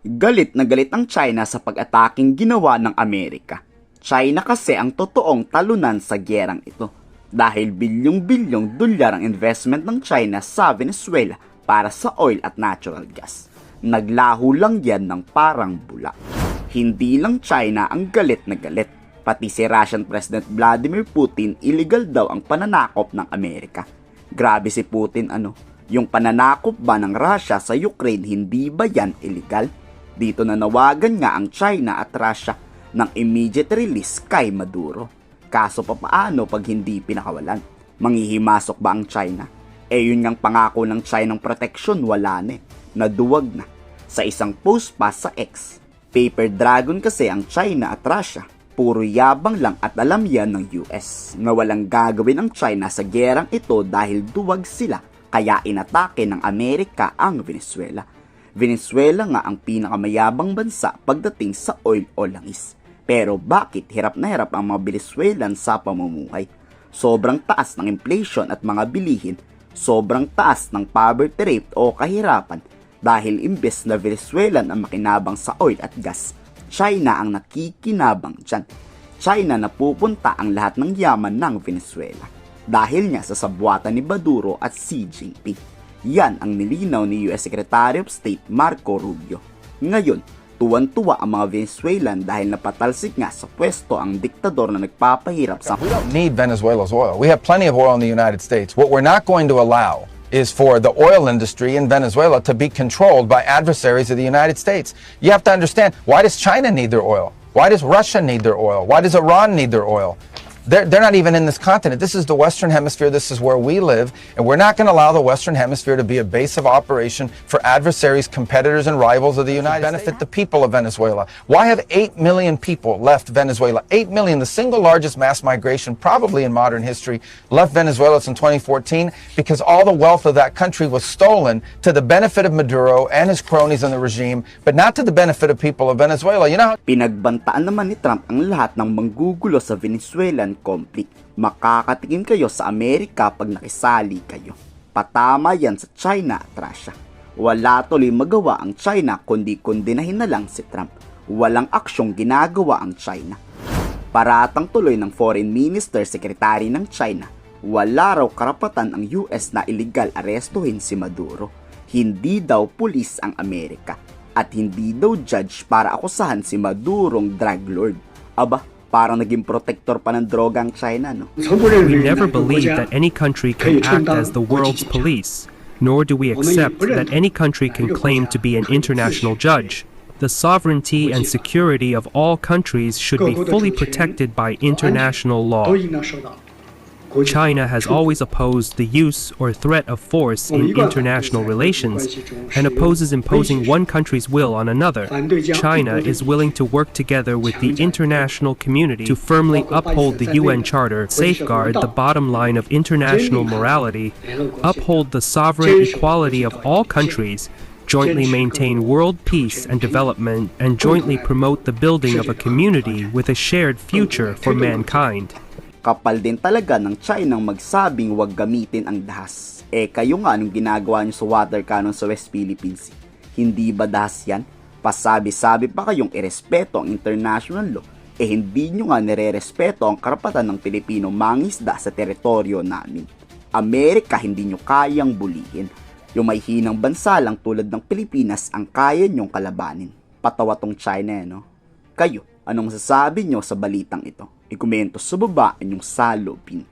Galit na galit ang China sa pag-ataking ginawa ng Amerika. China kasi ang totoong talunan sa gyerang ito dahil bilyong-bilyong dolyar ang investment ng China sa Venezuela para sa oil at natural gas. Naglaho lang yan ng parang bula. Hindi lang China ang galit na galit, pati si Russian President Vladimir Putin illegal daw ang pananakop ng Amerika. Grabe si Putin yung pananakop ba ng Russia sa Ukraine, hindi ba yan illegal? Dito nanawagan nga ang China at Russia ng immediate release kay Maduro. Kaso papaano pag hindi pinakawalan? Manghihimasok ba ang China? Yun ngang pangako ng China ng protection, wala na naduwag na. Sa isang post pa sa X, paper dragon kasi ang China at Russia. Puro yabang lang at alam yan ng US na walang gagawin ang China sa gerang ito dahil duwag sila, kaya inatake ng Amerika ang Venezuela. Venezuela nga ang pinakamayabang bansa pagdating sa oil o langis. Pero bakit hirap na hirap ang mga Venezuelan sa pamumuhay? Sobrang taas ng inflation at mga bilihin, sobrang taas ng poverty rate o kahirapan dahil imbes na Venezuelan ang makinabang sa oil at gas, China ang nakikinabang dyan. China na pupunta ang lahat ng yaman ng Venezuela dahil nga sa sabwatan ni Maduro at Xi Jinping. Yan ang nilinaw ni US Secretary of State Marco Rubio. Ngayon, tuwan-tuwa ang mga Venezuelan dahil napatalsik nga sa pwesto ang diktador na nagpapahirap sa... We don't need Venezuela's oil. We have plenty of oil in the United States. What we're not going to allow is for the oil industry in Venezuela to be controlled by adversaries of the United States. You have to understand, why does China need their oil? Why does Russia need their oil? Why does Iran need their oil? They're not even in this continent. This is the Western Hemisphere. This is where we live. And we're not going to allow the Western Hemisphere to be a base of operation for adversaries, competitors, and rivals of the United States. Benefit the people of Venezuela. Why have 8 million people left Venezuela? 8 million, the single largest mass migration probably in modern history, left Venezuela in 2014 because all the wealth of that country was stolen to the benefit of Maduro and his cronies in the regime, but not to the benefit of people of Venezuela. You know, Pinagbantaan naman ni Trump ang lahat ng manggugulo sa Venezuelan conflict. Makakatikim kayo sa Amerika pag nakisali kayo. Patama yan sa China at Russia. Wala tuloy magawa ang China kundi kondinahin na lang si Trump. Walang aksyong ginagawa ang China. Paratang tuloy ng Foreign Minister Secretary ng China, wala raw karapatan ang US na illegal arestuhin si Maduro. Hindi daw pulis ang Amerika at hindi daw judge para akusahan si Madurong drug lord. Aba, parang naging protector pa ng droga ang China, no? We never believe that any country can act as the world's police, nor do we accept that any country can claim to be an international judge. The sovereignty and security of all countries should be fully protected by international law. China has always opposed the use or threat of force in international relations and opposes imposing one country's will on another. China is willing to work together with the international community to firmly uphold the UN Charter, safeguard the bottom line of international morality, uphold the sovereign equality of all countries, jointly maintain world peace and development, and jointly promote the building of a community with a shared future for mankind. Kapal din talaga ng China magsabing wag gamitin ang dahas. Kayo nga anong ginagawa nyo sa water cannon sa West Philippines? Hindi ba dahas yan? Pasabi-sabi pa kayong irespeto ang international law, hindi nyo nga nire-respeto ang karapatan ng Pilipino mangisda sa teritoryo namin. Amerika hindi nyo kayang bulihin. Yung may hinang bansa lang tulad ng Pilipinas ang kaya nyong kalabanin. Patawa tong China, no? Kayo, anong masasabi nyo sa balitang ito? I-komento sa baba inyong salubin.